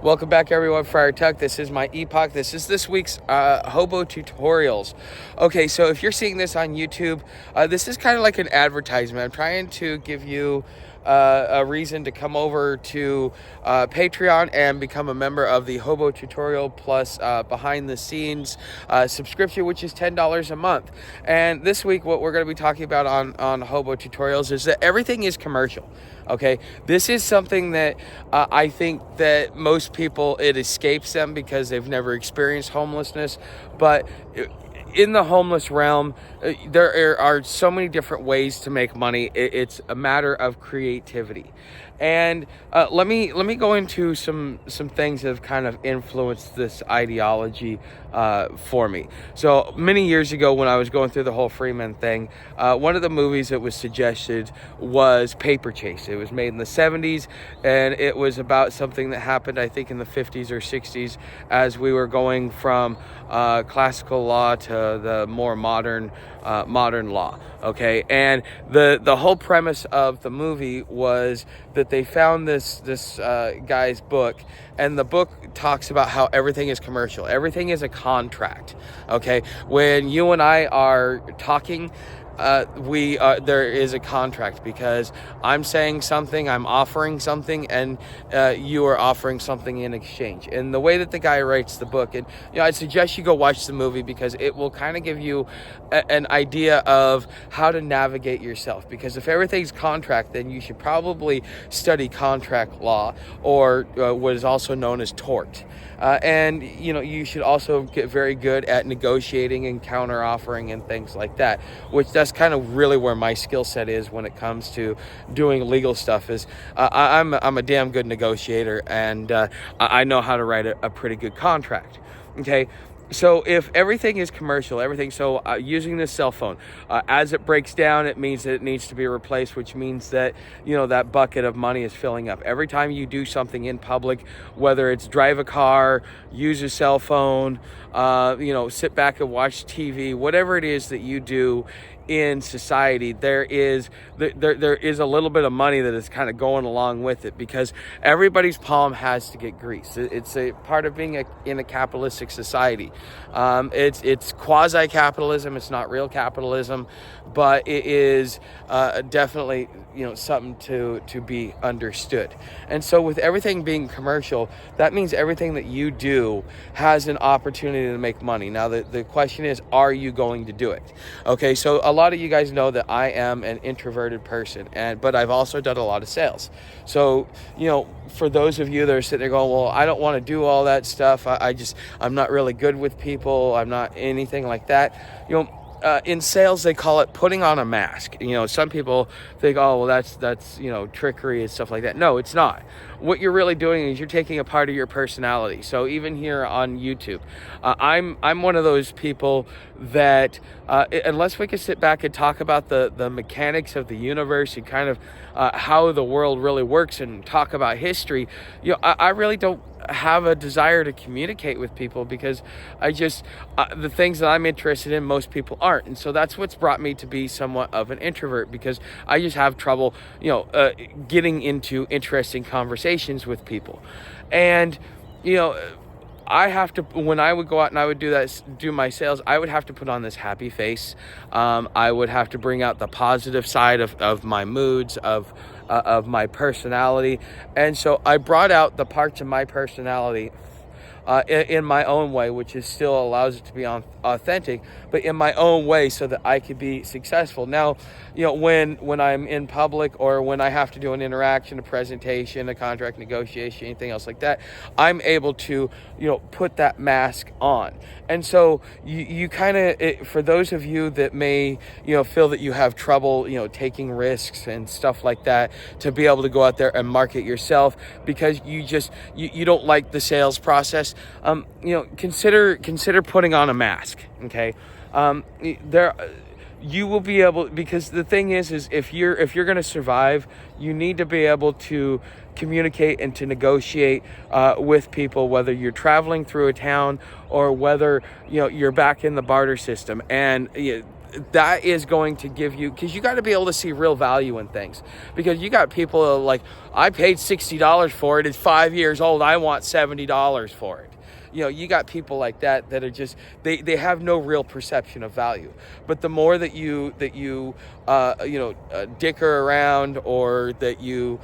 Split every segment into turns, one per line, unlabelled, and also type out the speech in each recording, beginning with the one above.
Welcome back, everyone. Friar Tuck. This is my epoch. This is this week's hobo tutorials. Okay, so if you're seeing this on YouTube, this is kind of like an advertisement. I'm trying to give you a reason to come over to Patreon and become a member of the Hobo Tutorial Plus behind the scenes subscription, which is $10 a month. And this week, what we're going to be talking about on Hobo Tutorials is that everything is commercial. Okay, this is something that I think that most people, it escapes them because they've never experienced homelessness. But in the homeless realm, there are so many different ways to make money. It's a matter of creativity. And let me go into some things that have kind of influenced this ideology for me. So many years ago, when I was going through the whole freeman thing, one of the movies that was suggested was Paper Chase. It was made in the 70s, and it was about something that happened, I think, in the 50s or 60s, as we were going from classical law to the more modern law. Okay, and the whole premise of the movie was that they found this guy's book, and the book talks about how everything is commercial. Everything is a contract. Okay, when you and I are talking, there is a contract, because I'm saying something, I'm offering something, and you are offering something in exchange. And the way that the guy writes the book, and I'd suggest you go watch the movie, because it will kind of give you an idea of how to navigate yourself. Because if everything's contract, then you should probably study contract law, or what is also known as tort. And you should also get very good at negotiating and counter offering and things like that, which that's kind of really where my skill set is when it comes to doing legal stuff. Is I'm a damn good negotiator, and I know how to write a pretty good contract. Okay, so if everything is commercial, using this cell phone, as it breaks down, it means that it needs to be replaced, which means that, that bucket of money is filling up. Every time you do something in public, whether it's drive a car, use a cell phone, sit back and watch TV, whatever it is that you do in society, there is a little bit of money that is kind of going along with it, because everybody's palm has to get greased. It's a part of being in a capitalistic society. It's quasi-capitalism. It's not real capitalism, but it is definitely something to be understood. And so with everything being commercial, that means everything that you do has an opportunity to make money. Now the question is, are you going to do it? Okay, so a lot of you guys know that I am an introverted person, but I've also done a lot of sales. So for those of you that are sitting there going, well, I don't want to do all that stuff, I'm not really good with people, I'm not anything like that, in sales, they call it putting on a mask. Some people think, oh, well, that's trickery and stuff like that. No, it's not. What you're really doing is you're taking a part of your personality. So even here on YouTube, I'm one of those people that unless we can sit back and talk about the mechanics of the universe and kind of how the world really works and talk about history, I really don't have a desire to communicate with people, because the things that I'm interested in, most people aren't. And so that's what's brought me to be somewhat of an introvert, because I just have trouble getting into interesting conversations with people. And I have to, when I would go out and I would do my sales, I would have to put on this happy face. I would have to bring out the positive side of my moods, of my personality. And so I brought out the parts of my personality in my own way, which is still allows it to be authentic, but in my own way, so that I could be successful. Now, when I'm in public, or when I have to do an interaction, a presentation, a contract negotiation, anything else like that, I'm able to, put that mask on. And so you kind of, for those of you that may, feel that you have trouble, taking risks and stuff like that, to be able to go out there and market yourself, because you don't like the sales process, consider putting on a mask. Okay, you will be able, because the thing is if you're going to survive, you need to be able to communicate and to negotiate with people, whether you're traveling through a town or whether you're back in the barter system. And that is going to give you, because you got to be able to see real value in things, because you got people like, I paid $60 for it. It's 5 years old. I want $70 for it. You got people like that are just, they have no real perception of value. But the more that you dicker around, or that you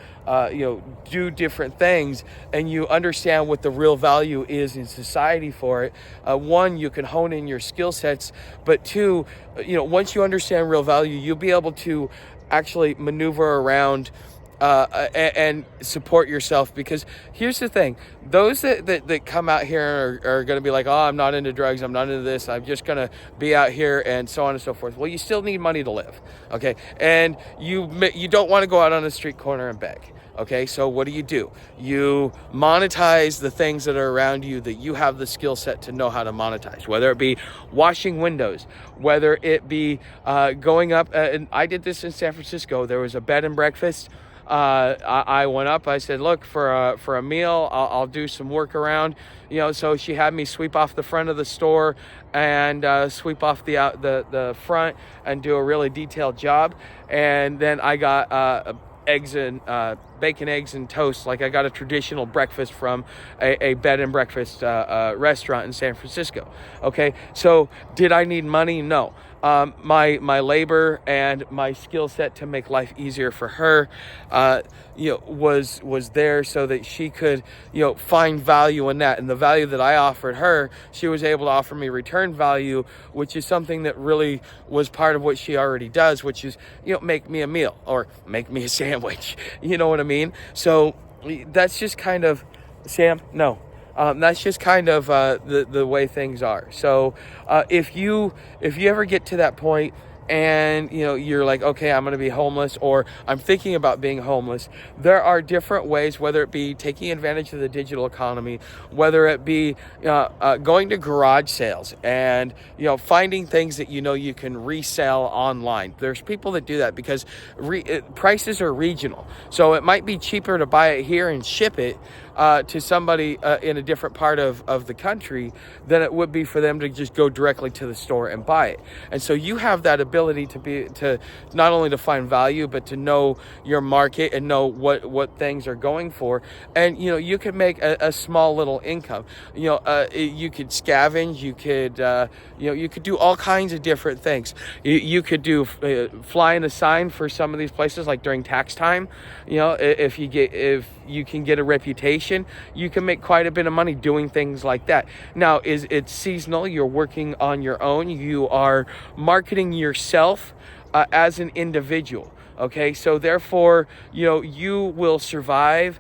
do different things, and you understand what the real value is in society for it, one, you can hone in your skill sets, but two, once you understand real value, you'll be able to actually maneuver around and support yourself. Because here's the thing, those that come out here are going to be like, oh, I'm not into drugs, I'm not into this, I'm just going to be out here, and so on and so forth. Well, you still need money to live, okay? And you don't want to go out on a street corner and beg. Okay, so what do? You monetize the things that are around you that you have the skill set to know how to monetize, whether it be washing windows, whether it be going up, and I did this in San Francisco. There was a bed and breakfast. I went up, I said, look, for a meal, I'll do some work around, so she had me sweep off the front of the store and sweep off the front and do a really detailed job. And then I got eggs and bacon, eggs, and toast. Like, I got a traditional breakfast from a bed and breakfast restaurant in San Francisco. Okay, so did I need money? No. My labor and my skill set to make life easier for her, was there so that she could, find value in that. And the value that I offered her, she was able to offer me return value, which is something that really was part of what she already does, which is, make me a meal or make me a sandwich. You know what I mean? So that's just kind of, Sam, no. That's just kind of the way things are. So if you ever get to that point and you're like, okay, I'm going to be homeless, or I'm thinking about being homeless, there are different ways, whether it be taking advantage of the digital economy, whether it be going to garage sales and finding things that you can resell online. There's people that do that because prices are regional, so it might be cheaper to buy it here and ship it to somebody in a different part of the country than it would be for them to just go directly to the store and buy it. And so you have that ability to not only to find value, but to know your market and know what things are going for. And you can make a small little income. You could scavenge, you could do all kinds of different things. You could do flying a sign for some of these places, like during tax time. If you can get a reputation, you can make quite a bit of money doing things like that. Now, it's seasonal. You're working on your own. You are marketing yourself as an individual. Okay, so therefore, you will survive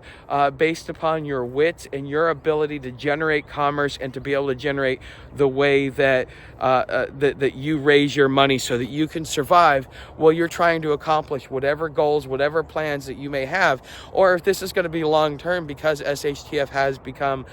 based upon your wits and your ability to generate commerce and to be able to generate the way that that you raise your money so that you can survive while you're trying to accomplish whatever goals, whatever plans that you may have. Or if this is going to be long term, because SHTF has become,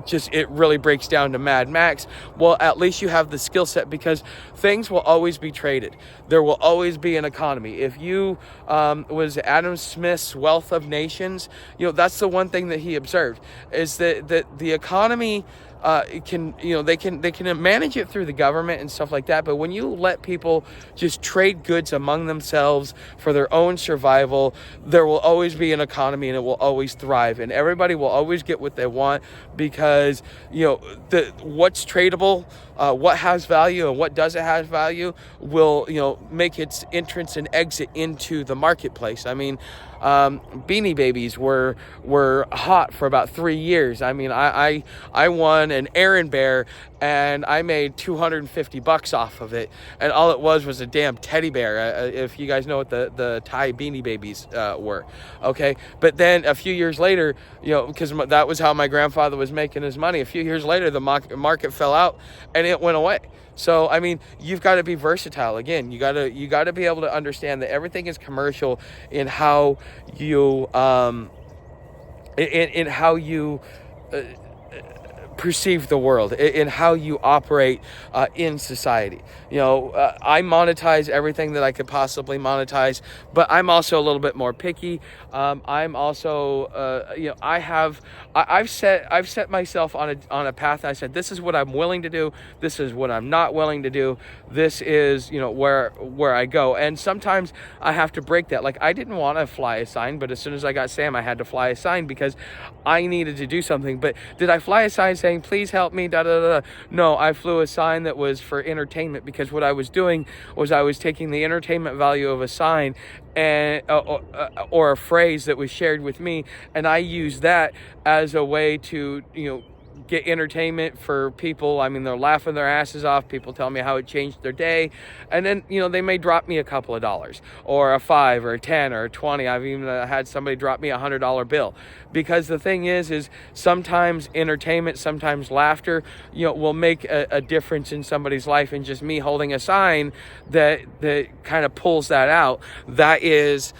just it really breaks down to Mad Max, well, at least you have the skill set, because things will always be traded. There will always be an economy. If you was Adam Smith's Wealth of Nations, that's the one thing that he observed, is that the economy they can manage it through the government and stuff like that, but when you let people just trade goods among themselves for their own survival, there will always be an economy and it will always thrive, and everybody will always get what they want, because what's tradable, what has value and what doesn't have value will make its entrance and exit into the marketplace. I mean, Beanie Babies were hot for about 3 years. I mean, I won an Aaron Bear and I made $250 off of it, and all it was a damn teddy bear. If you guys know what the Thai Beanie Babies were, okay. But then a few years later, because that was how my grandfather was making his money. A few years later, the market fell out and it went away. So, I mean, you've got to be versatile. Again, you got to be able to understand that everything is commercial in how you perceive the world, in how you operate in society. I monetize everything that I could possibly monetize, but I'm also a little bit more picky. I'm also, I've set myself on a path. I said, this is what I'm willing to do. This is what I'm not willing to do. This is, where I go. And sometimes I have to break that. Like, I didn't want to fly a sign, but as soon as I got Sam, I had to fly a sign because I needed to do something. But did I fly a sign saying, please help me, da da da? No, I flew a sign that was for entertainment, because what I was doing was I was taking the entertainment value of a sign and or a phrase that was shared with me, and I used that as a way to, get entertainment for people. I mean, they're laughing their asses off. People tell me how it changed their day. And then, they may drop me a couple of dollars, or a $5 or a 10 or a 20. I've even had somebody drop me $100 bill. Because the thing is sometimes entertainment, sometimes laughter, will make a difference in somebody's life. And just me holding a sign that kind of pulls that out, that is,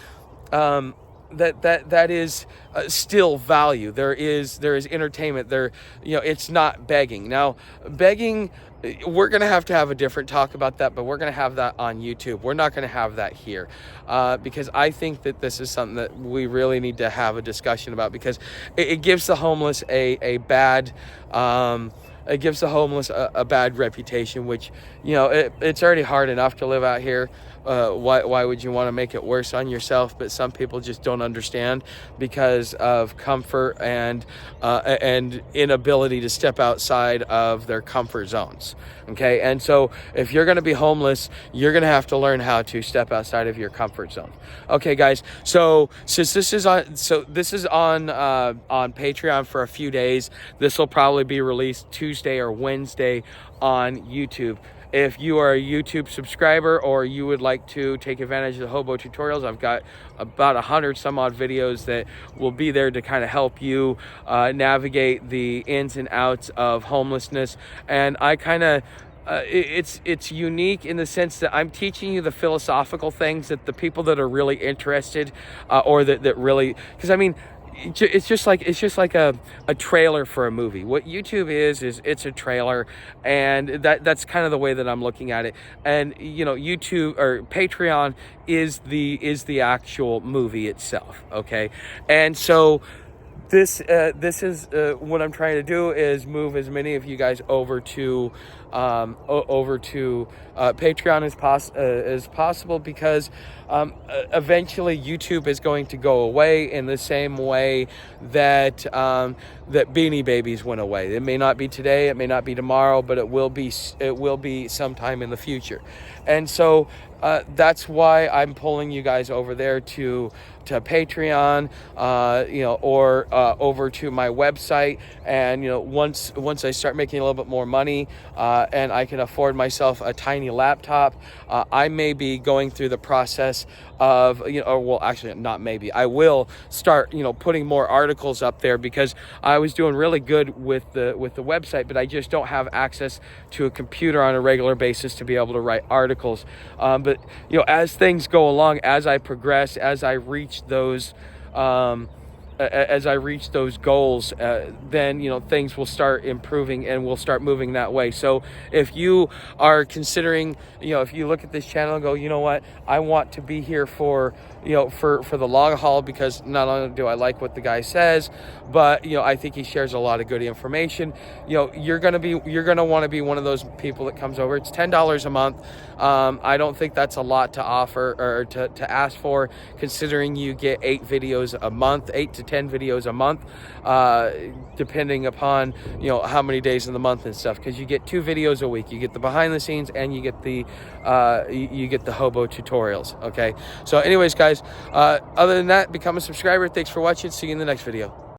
that is still value. There is entertainment there. It's not begging. Now, begging, we're going to have a different talk about that, but we're going to have that on YouTube. We're not going to have that here, because I think that this is something that we really need to have a discussion about, because it gives the homeless a bad reputation, which, it's already hard enough to live out here. Why would you want to make it worse on yourself? But some people just don't understand because of comfort and inability to step outside of their comfort zones. Okay, and so if you're going to be homeless, you're going to have to learn how to step outside of your comfort zone. Okay, guys. So since this is on Patreon for a few days, this will probably be released Tuesday or Wednesday on YouTube. If you are a YouTube subscriber, or you would like to take advantage of the hobo tutorials, I've got about 100 some odd videos that will be there to kind of help you navigate the ins and outs of homelessness. And I kind of it's unique in the sense that I'm teaching you the philosophical things that the people that are really interested, or that really, because I mean, it's just like a trailer for a movie. What YouTube is it's a trailer, and that's kind of the way that I'm looking at it. And YouTube or Patreon is the actual movie itself. Okay, and so this is what I'm trying to do, is move as many of you guys over to Patreon as possible, because eventually YouTube is going to go away in the same way that Beanie Babies went away. It may not be today, it may not be tomorrow, but it will be sometime in the future. And so that's why I'm pulling you guys over there to Patreon, or over to my website. And once I start making a little bit more money, and I can afford myself a tiny laptop, I may be going through the process of, I will start, putting more articles up there, because I was doing really good with the website, but I just don't have access to a computer on a regular basis to be able to write articles. But as things go along, as I progress, as I reach those goals, then things will start improving, and we'll start moving that way. So if you are considering, if you look at this channel and go, you know what, I want to be here for the long haul, because not only do I like what the guy says, but I think he shares a lot of good information. You're gonna want to be one of those people that comes over. It's $10 a month. I don't think that's a lot to offer, or to ask for, considering you get 8 videos a month, 8 to 10 videos a month, depending upon how many days in the month and stuff, because you get 2 videos a week. You get the behind the scenes, and you get the hobo tutorials. Okay, so anyways, guys, other than that, become a subscriber. Thanks for watching. See you in the next video.